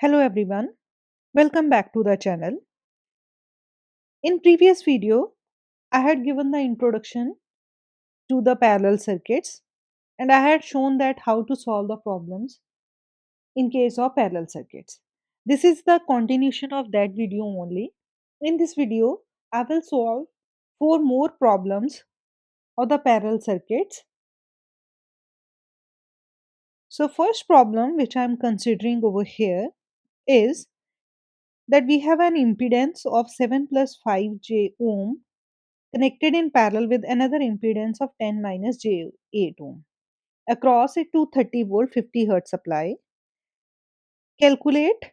Hello everyone, welcome back to the channel. In previous video, I had given the introduction to the parallel circuits and I had shown that how to solve the problems in case of parallel circuits. This is the continuation of that video only. In this video, I will solve four more problems of the parallel circuits. So first problem which I am considering over here is that we have an impedance of 7 plus 5j ohm connected in parallel with another impedance of 10 minus j8 ohm. Across a 230-volt 50 hertz supply, calculate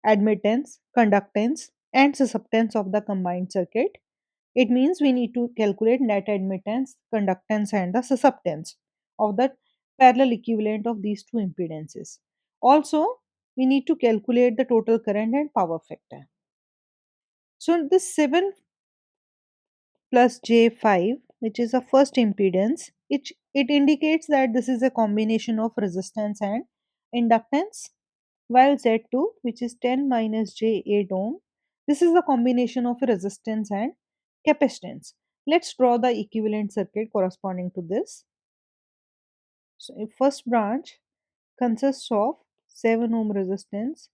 admittance, conductance, and susceptance of the combined circuit. It means we need to calculate net admittance, conductance, and the susceptance of the parallel equivalent of these two impedances. Also, we need to calculate the total current and power factor. So, this 7 plus J5, which is a first impedance, it indicates that this is a combination of resistance and inductance, while Z2, which is 10 minus J8 ohm, this is a combination of resistance and capacitance. Let's draw the equivalent circuit corresponding to this. So, a first branch consists of 7 ohm resistance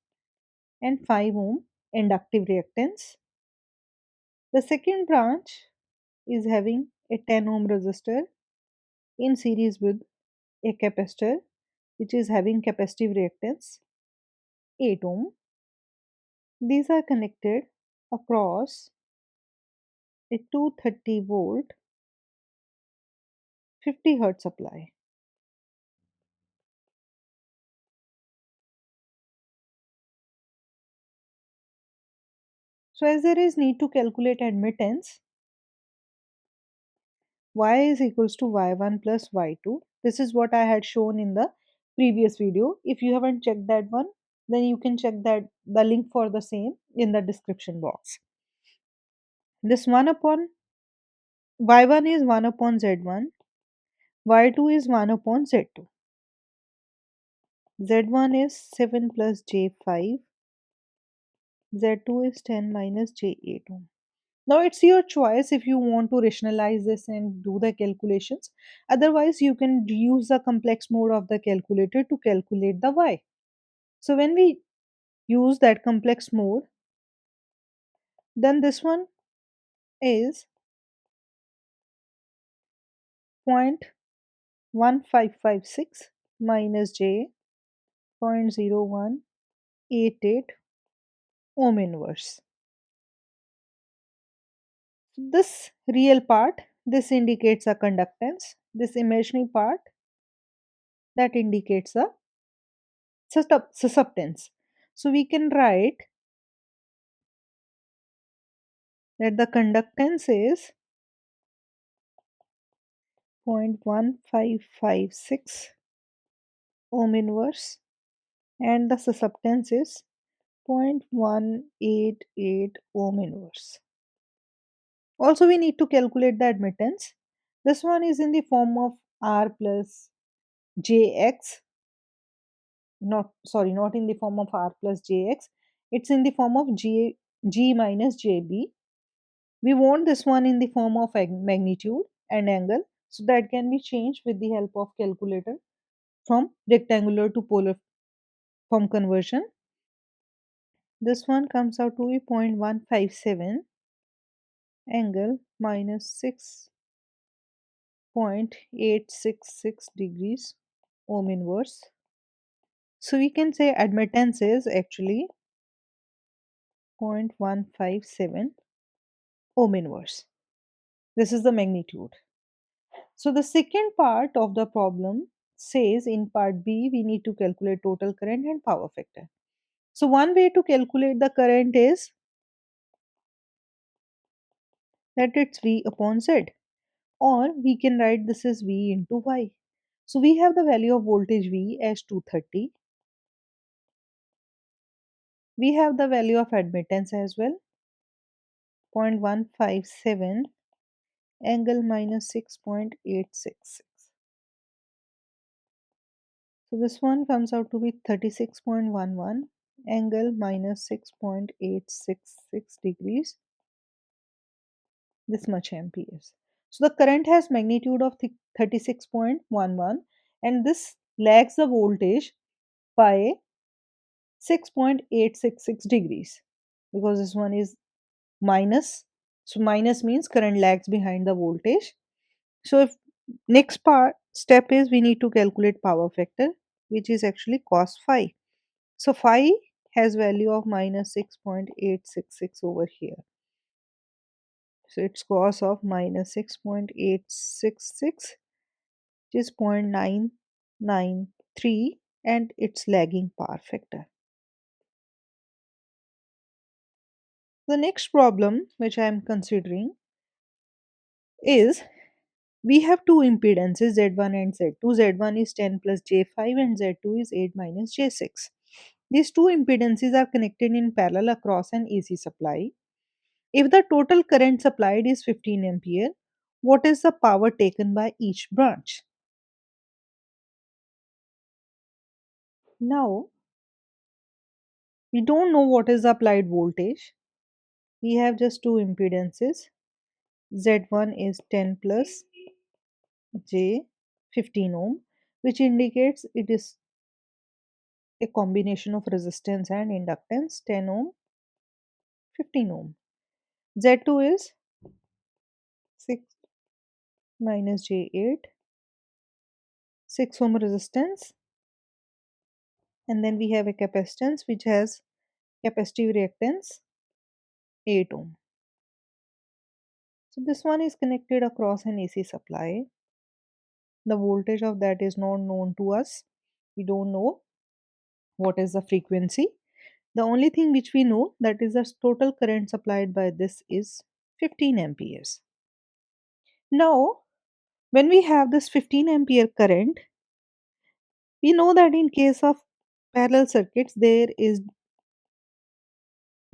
and 5 ohm inductive reactance. The second branch is having a 10 ohm resistor in series with a capacitor which is having capacitive reactance 8 ohm. These are connected across a 230-volt 50 hertz supply. So as there is need to calculate admittance, y is equals to y1 plus y2. This is what I had shown in the previous video. If you haven't checked that one, then you can check that the link for the same in the description box. This 1 upon y1 is 1 upon z1, y2 is 1 upon z2. Z1 is 7 plus J5, Z2 is 10 minus J8 ohm. Now it's your choice if you want to rationalize this and do the calculations. Otherwise, you can use the complex mode of the calculator to calculate the Y. So when we use that complex mode, then this one is 0.1556 minus J 0.0188 ohm inverse. This real part, this indicates a conductance. This imaginary part, that indicates a susceptance. So we can write that the conductance is 0.1556 ohm inverse and the susceptance is 0.188 ohm inverse. Also, we need to calculate the admittance. This one is in the form of R plus Jx, not in the form of R plus Jx, it's in the form of G minus Jb. We want this one in the form of magnitude and angle, so that can be changed with the help of calculator from rectangular to polar form conversion. This one comes out to be 0.157 angle minus 6.866 degrees ohm inverse. So we can say admittance is actually 0.157 ohm inverse. This is the magnitude. So the second part of the problem says in part B, we need to calculate total current and power factor. So one way to calculate the current is that it's V upon Z, or we can write this as V into Y. So we have the value of voltage V as 230. We have the value of admittance as well, 0.157 angle minus 6.866. So this one comes out to be 36.11 angle minus 6.866 degrees, this much amperes. So the current has magnitude of 36.11 and this lags the voltage by 6.866 degrees because this one is minus. So minus means current lags behind the voltage. So if next part step is we need to calculate power factor, which is actually cos phi. So phi has value of minus 6.866 over here. So it's cos of minus 6.866, which is 0.993, and it's lagging power factor. The next problem which I am considering is we have two impedances Z1 and Z2. Z1 is 10 plus J5 and Z2 is 8 minus J6. These two impedances are connected in parallel across an AC supply. If the total current supplied is 15 ampere, what is the power taken by each branch? Now, we don't know what is the applied voltage. We have just two impedances. Z1 is 10 plus J 15 ohm, which indicates it is a combination of resistance and inductance 10 ohm, 15 ohm. Z2 is 6 minus J8, 6 ohm resistance, and then we have a capacitance which has capacitive reactance 8 ohm. So this one is connected across an AC supply. The voltage of that is not known to us. We don't know what is the frequency. The only thing which we know that is the total current supplied by this is 15 amperes. Now, when we have this 15 ampere current, we know that in case of parallel circuits, there is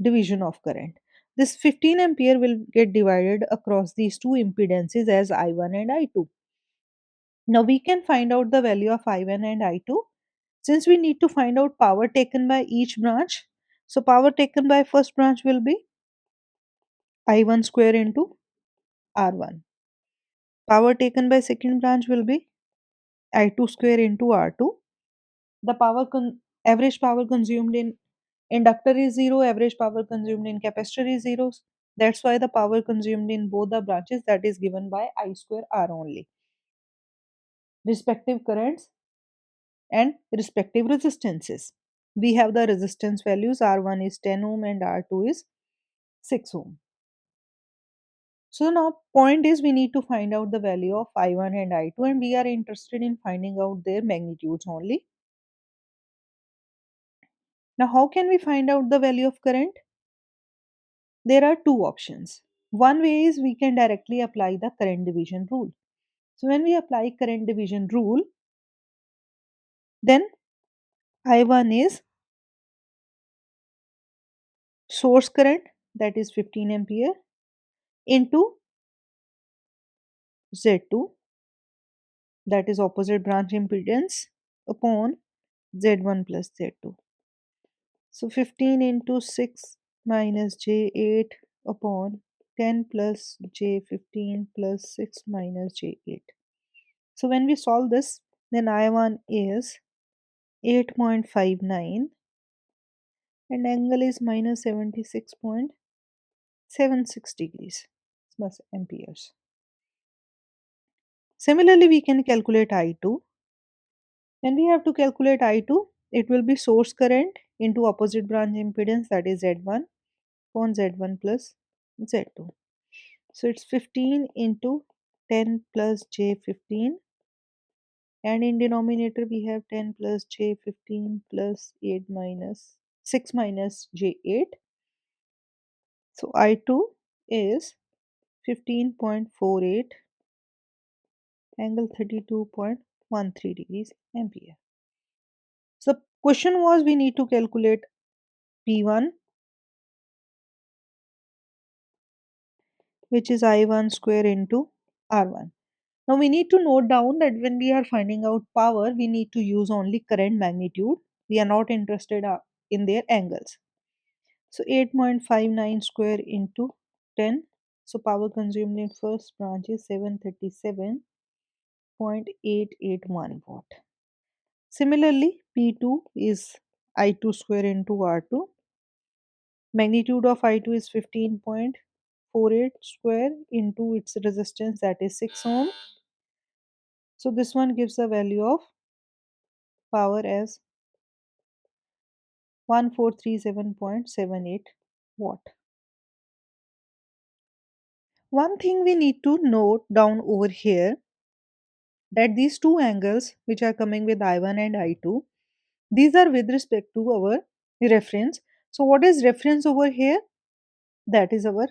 division of current. This 15 ampere will get divided across these two impedances as I1 and I2. Now we can find out the value of I1 and I2 since we need to find out power taken by each branch. So power taken by first branch will be I1 square into R1. Power taken by second branch will be I2 square into R2. The average power consumed in inductor is 0, average power consumed in capacitor is 0. That's why the power consumed in both the branches that is given by I square R only. Respective currents and respective resistances. We have the resistance values R1 is 10 ohm and R2 is 6 ohm. So now point is we need to find out the value of I1 and I2 and we are interested in finding out their magnitudes only. Now how can we find out the value of current? There are two options. One way is we can directly apply the current division rule. So when we apply current division rule, then I1 is source current that is 15 ampere into Z2 that is opposite branch impedance upon Z1 plus Z2. So 15 into 6 minus J8 upon 10 plus J15 plus 6 minus J8. So when we solve this, then I1 is 8.59 and angle is minus 76.76 degrees plus amperes. Similarly, we can calculate I2. When we have to calculate I2, it will be source current into opposite branch impedance that is Z1 upon Z1 plus Z2. So it's 15 into 10 plus J15 and in denominator we have 10 plus J15 plus 8 minus 6 minus J8. So I2 is 15.48 angle 32.13 degrees ampere. So question was we need to calculate P1 which is I1 square into R1. Now we need to note down that when we are finding out power we need to use only current magnitude. We are not interested in their angles. So 8.59 square into 10. So power consumed in first branch is 737.881 watt. Similarly, P2 is I2 square into R2. Magnitude of I2 is 15.48 square into its resistance, that is 6 ohm. So this one gives a value of power as 1437.78 watt. One thing we need to note down over here, that these two angles which are coming with I1 and I2, these are with respect to our reference. So what is reference over here? That is our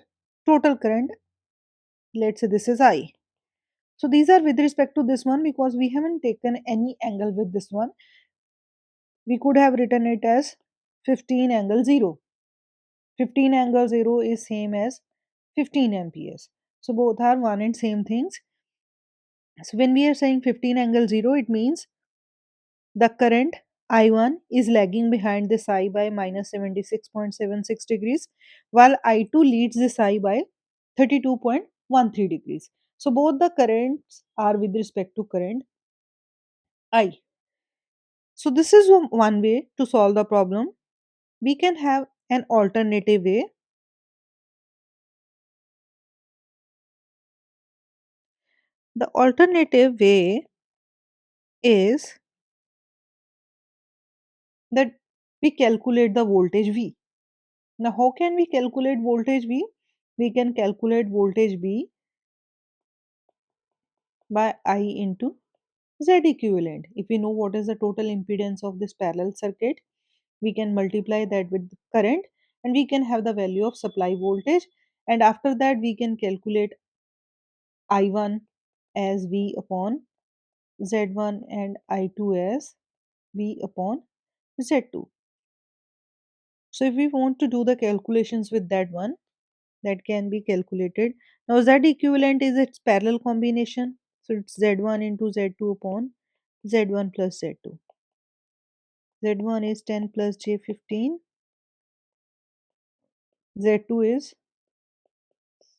total current. Let's say this is I. So these are with respect to this one because we haven't taken any angle with this one. We could have written it as 15 angle 0. 15 angle 0 is same as 15 amperes. So both are one and same things. So when we are saying 15 angle 0, it means the current I1 is lagging behind this I by minus 76.76 degrees, while I2 leads this I by 32.13 degrees. So both the currents are with respect to current I. So this is one way to solve the problem. We can have an alternative way. The alternative way is that we calculate the voltage V. Now, how can we calculate voltage V? We can calculate voltage V by I into Z equivalent. If we know what is the total impedance of this parallel circuit, we can multiply that with current and we can have the value of supply voltage. And after that, we can calculate I1 as V upon Z1 and I2 as V upon Z2. So if we want to do the calculations with that one, that can be calculated. Now Z equivalent is its parallel combination. So it's Z1 into Z2 upon Z1 plus Z2. Z1 is 10 plus J15. Z2 is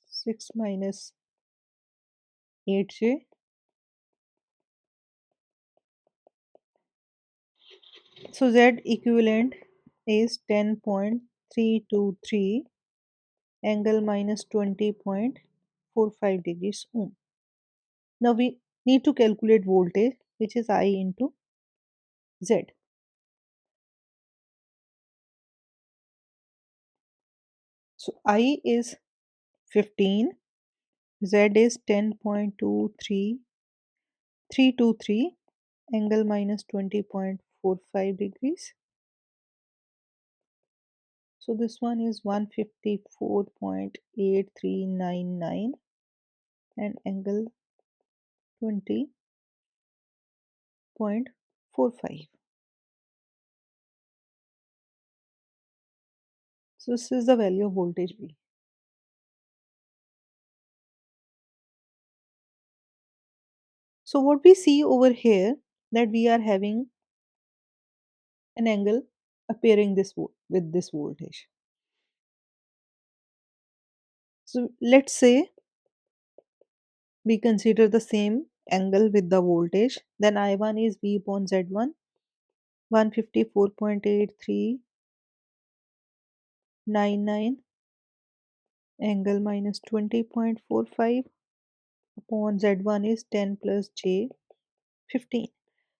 6 minus 8J. So Z equivalent is 10.323 angle minus 20.45 degrees ohm. Now we need to calculate voltage, which is I into Z. So I is 15, Z is 10.23323 angle minus 20.45 degrees. So this one is 154.8399 and angle 20.45. So this is the value of voltage V. So what we see over here, that we are having an angle appearing with this voltage. So let's say we consider the same angle with the voltage, then I1 is V upon Z1, 154.8399 angle minus 20.45 upon Z1 is 10 plus J 15.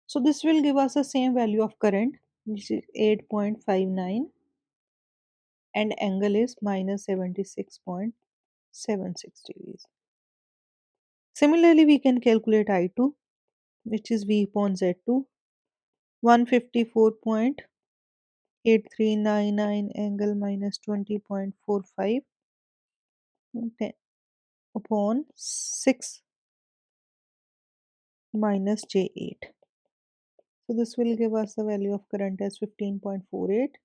So this will give us the same value of current, which is 8.59, and angle is minus 76.76 degrees. Similarly, we can calculate I2, which is V upon Z2, 154.8399 angle minus 20.45 upon 6 minus J8. So this will give us the value of current as 15.48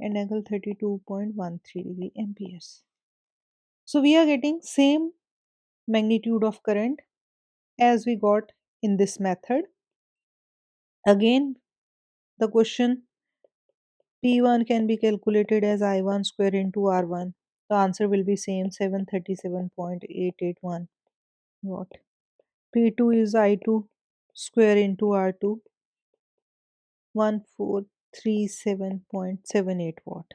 and angle 32.13 degree amperes. So we are getting same magnitude of current as we got in this method. Again, the question P1 can be calculated as I1 square into R1. The answer will be same 737.881 watt. P2 is I2 square into R2 1437.78 watt.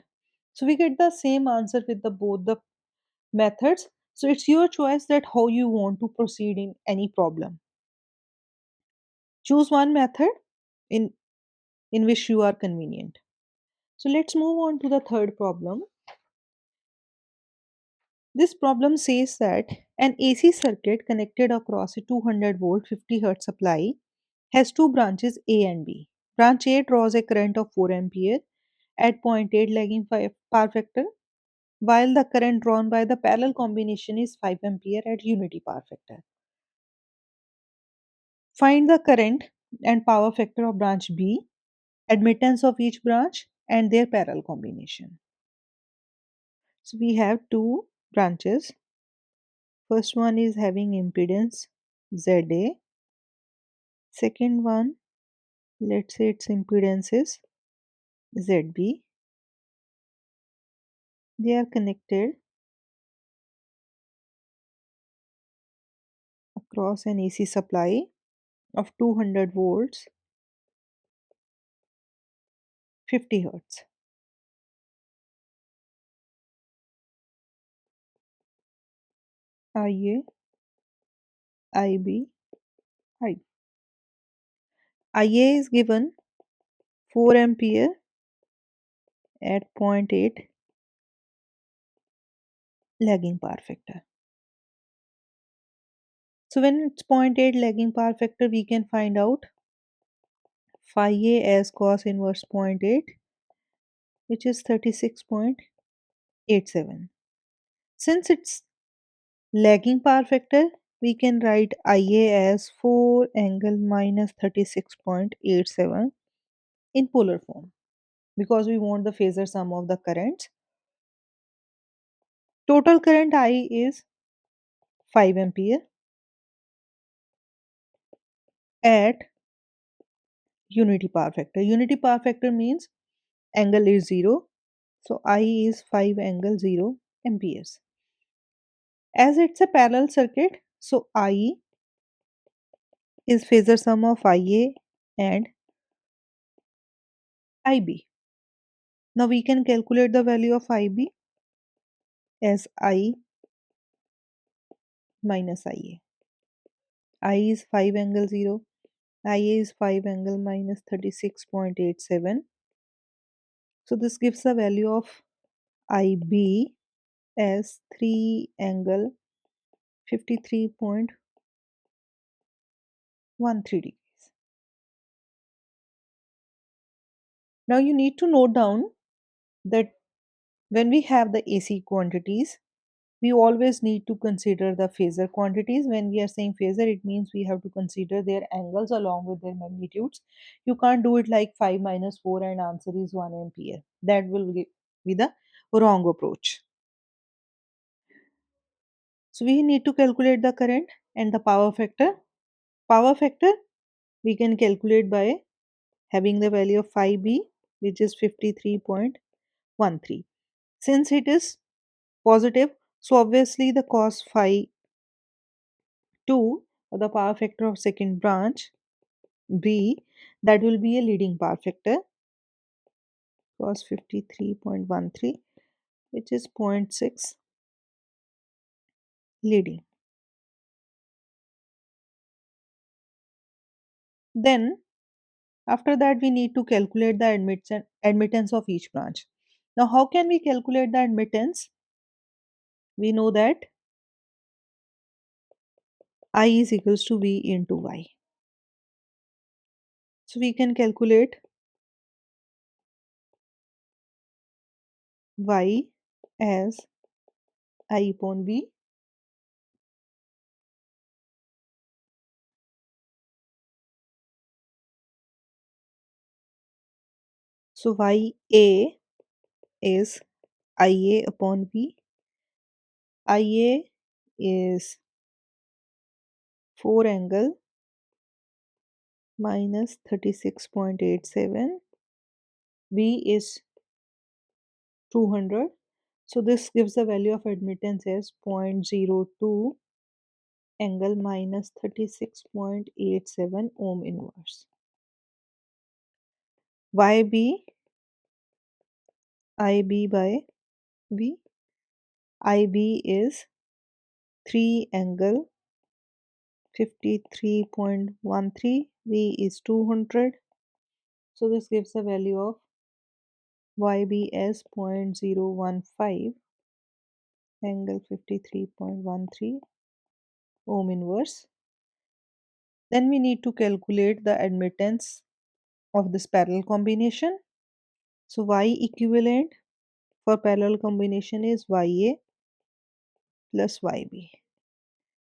So we get the same answer with the both the methods. So it's your choice that how you want to proceed in any problem. Choose one method in in which you are convenient. So let's move on to the third problem. This problem says that an AC circuit connected across a 200 volt 50 Hz supply has two branches A and B. Branch A draws a current of 4 ampere at point 0.8 lagging power factor, while the current drawn by the parallel combination is 5 ampere at unity power factor. Find the current and power factor of branch B, admittance of each branch, and their parallel combination. So we have two branches. First one is having impedance ZA. Second one, let's say its impedance is ZB. They are connected across an AC supply of 200 volts 50 hertz. IA, IB, I. IA is given 4 ampere at point 0.8 lagging power factor. So when it's point 0.8 lagging power factor, we can find out phi A as cos inverse point 0.8, which is 36.87. Since it's lagging power factor, we can write IA as 4 angle minus 36.87 in polar form because we want the phasor sum of the currents. Total current I is 5 ampere at unity power factor. Unity power factor means angle is 0. So I is 5 angle 0 amperes. As it's a parallel circuit, so I is phasor sum of IA and IB. Now we can calculate the value of IB as I minus IA. I is 5 angle 0. IA is 5 angle minus 36.87. So this gives the value of IB as 3 angle 53.13 degrees. Now you need to note down that when we have the AC quantities, we always need to consider the phasor quantities. When we are saying phasor, it means we have to consider their angles along with their magnitudes. You can't do it like 5 minus 4 and answer is 1 ampere. That will be the wrong approach. So we need to calculate the current and the power factor. Power factor we can calculate by having the value of phi b, which is 53.13. Since it is positive, so obviously the cos phi 2 or the power factor of second branch B, that will be a leading power factor, cos 53.13, which is zero point 0.6 leading. Then after that we need to calculate the admittance of each branch. Now how can we calculate the admittance? We know that I is equals to V into Y. So we can calculate Y as I upon V. So YA is IA upon V. IA is 4 angle minus 36.87. V is 200. So this gives the value of admittance as 0.02 angle minus 36.87 ohm inverse. YB IB by V. IB is 3 angle 53.13. V is 200. So this gives a value of YB as 0.015 angle 53.13 ohm inverse. Then we need to calculate the admittance of this parallel combination. So Y equivalent for parallel combination is YA plus YB.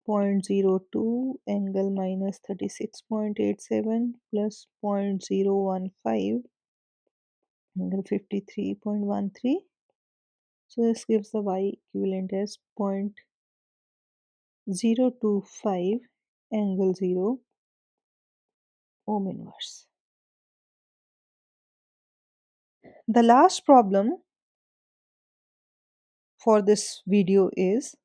0.02 angle minus 36.87 plus 0.015 angle 53.13. So this gives the Y equivalent as 0.025 angle 0 ohm inverse. The last problem for this video is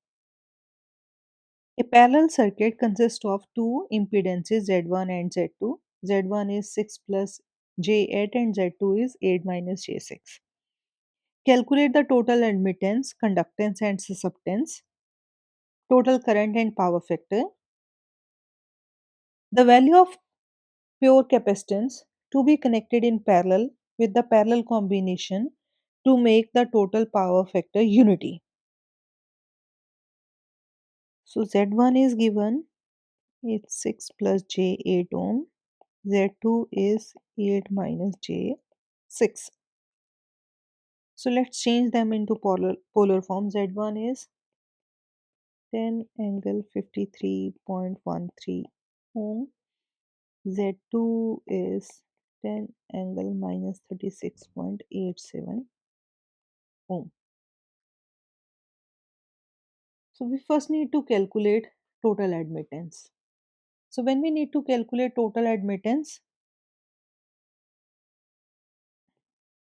a parallel circuit consists of two impedances Z1 and Z2. Z1 is 6 plus J8 and Z2 is 8 minus J6. Calculate the total admittance, conductance and susceptance, total current and power factor. The value of pure capacitance to be connected in parallel with the parallel combination to make the total power factor unity. So Z1 is given, it's 6 plus J8 ohm. Z2 is 8 minus J6. So let's change them into polar form. Z1 is 10 angle 53.13 ohm. Z2 is 10 angle minus 36.87 ohm. So we first need to calculate total admittance. So when we need to calculate total admittance,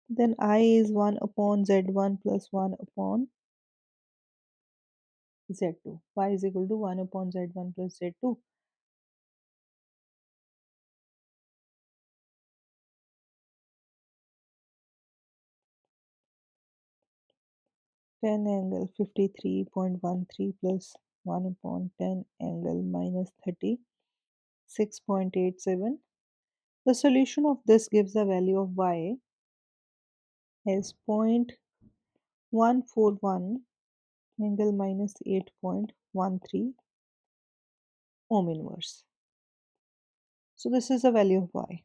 then I is 1 upon Z1 plus 1 upon Z2. Y is equal to 1 upon Z1 plus Z2. 10 angle 53.13 plus 1 upon 10 angle minus 36.87. The solution of this gives the value of Y as 0.141 angle minus 8.13 ohm inverse. So this is the value of Y.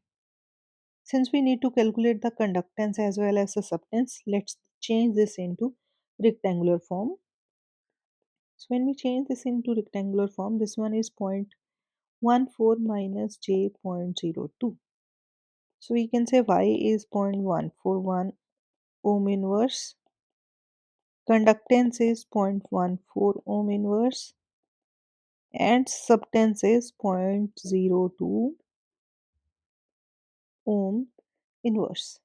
Since we need to calculate the conductance as well as the susceptance, let's change this into rectangular form. So when we change this into rectangular form, this one is 0.14 minus J.02. So we can say Y is 0.141 ohm inverse. Conductance is 0.14 ohm inverse. And susceptance is 0.02 ohm inverse.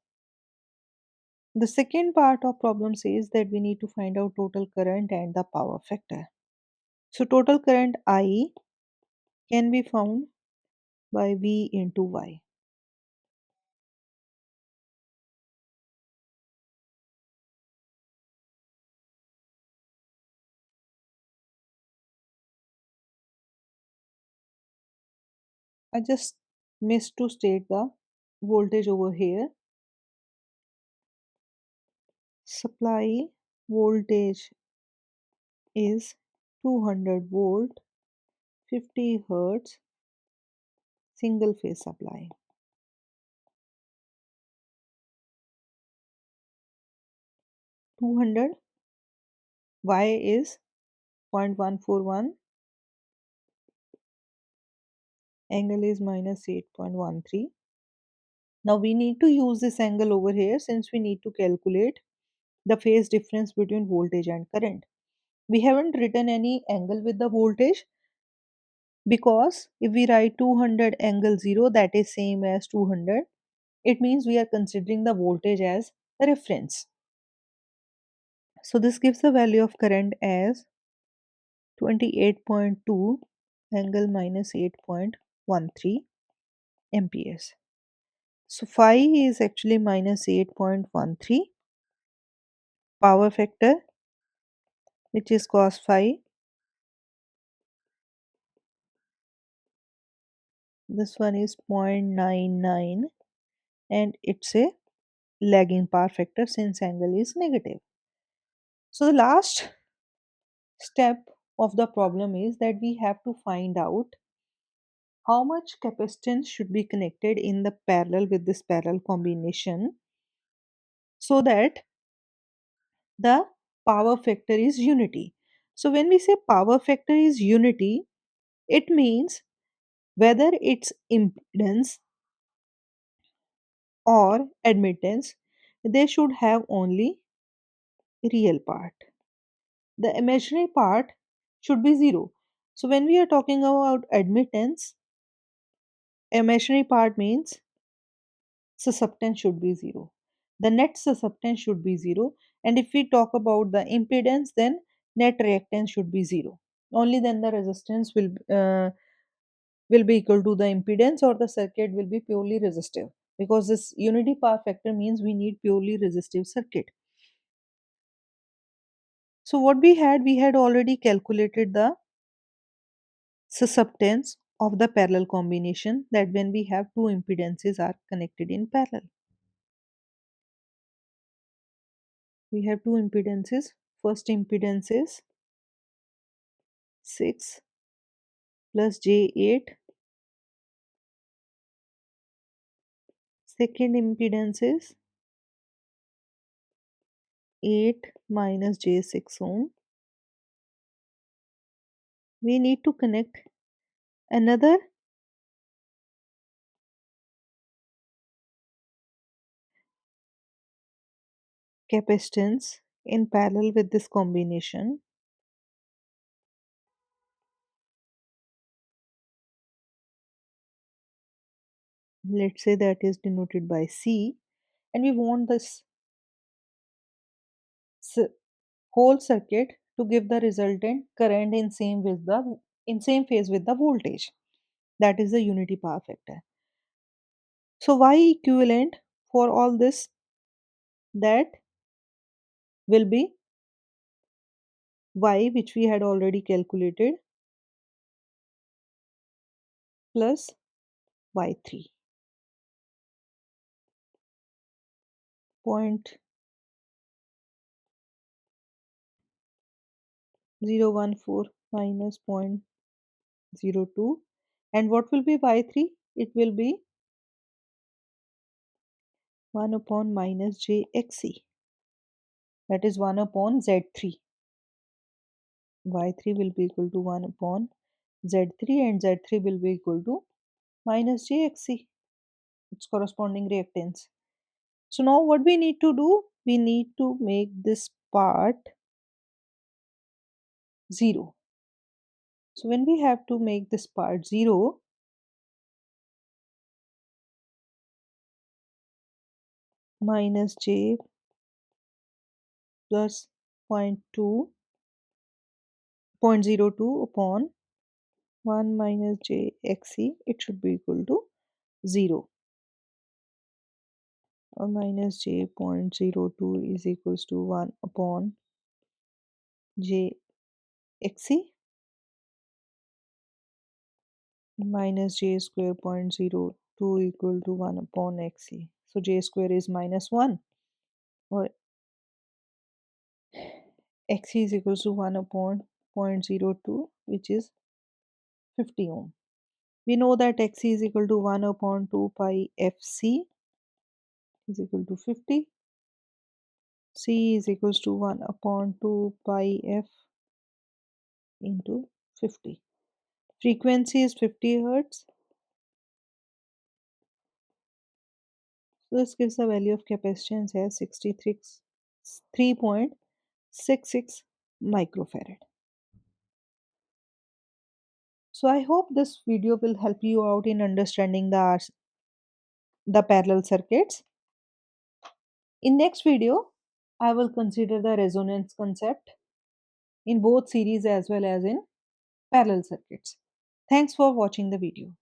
The second part of problem says that we need to find out total current and the power factor. So total current I can be found by V into Y. I just missed to state the voltage over here. Supply voltage is 200 volt, 50 hertz, single phase supply. 200, Y is 0.141, angle is minus 8.13. Now we need to use this angle over here since we need to calculate the phase difference between voltage and current. We haven't written any angle with the voltage because if we write 200 angle 0, that is same as 200, it means we are considering the voltage as a reference. So this gives the value of current as 28.2 angle minus 8.13 amperes. So phi is actually minus 8.13. Power factor, which is cos phi, this one is 0.99, and it's a lagging power factor since angle is negative. So the last step of the problem is that we have to find out how much capacitance should be connected in the parallel with this parallel combination so that the power factor is unity. So when we say power factor is unity, it means whether it's impedance or admittance, they should have only real part. The imaginary part should be zero. So when we are talking about admittance, imaginary part means susceptance should be zero. The net susceptance should be zero. And if we talk about the impedance, then net reactance should be zero. Only then the resistance will be equal to the impedance, or the circuit will be purely resistive, because this unity power factor means we need purely resistive circuit. So what we had already calculated the susceptance of the parallel combination, that when we have two impedances are connected in parallel. We have two impedances. First impedance is 6 plus J8. Second impedance is 8 minus J6 ohm. We need to connect another capacitance in parallel with this combination. Let's say that is denoted by C, and we want this whole circuit to give the resultant current in same phase with the voltage. That is the unity power factor. So Y equivalent for all this, that will be Y, which we had already calculated, plus Y3. 0.014 minus 0.02. And what will be Y3? It will be 1 upon minus JXE. That is 1 upon Z3. Y3 will be equal to 1 upon Z3, and Z3 will be equal to minus JXE, its corresponding reactance. So now what we need to do? We need to make this part 0. So when we have to make this part 0, minus J plus 0.2, 0.02 upon 1 minus JXE, it should be equal to 0. Or minus J 0.02 is equals to 1 upon JXE minus J square 0.02 equal to 1 upon XE. So J square is minus 1, or XE is equals to 1 upon 0.02, which is 50 ohm. We know that XE is equal to 1 upon 2 pi FC is equal to 50. C is equals to 1 upon 2 pi F into 50. Frequency is 50 Hertz. So this gives the value of capacitance as 63.66 microfarad. So I hope this video will help you out in understanding the parallel circuits. In next video, I will consider the resonance concept in both series as well as in parallel circuits. Thanks for watching the video.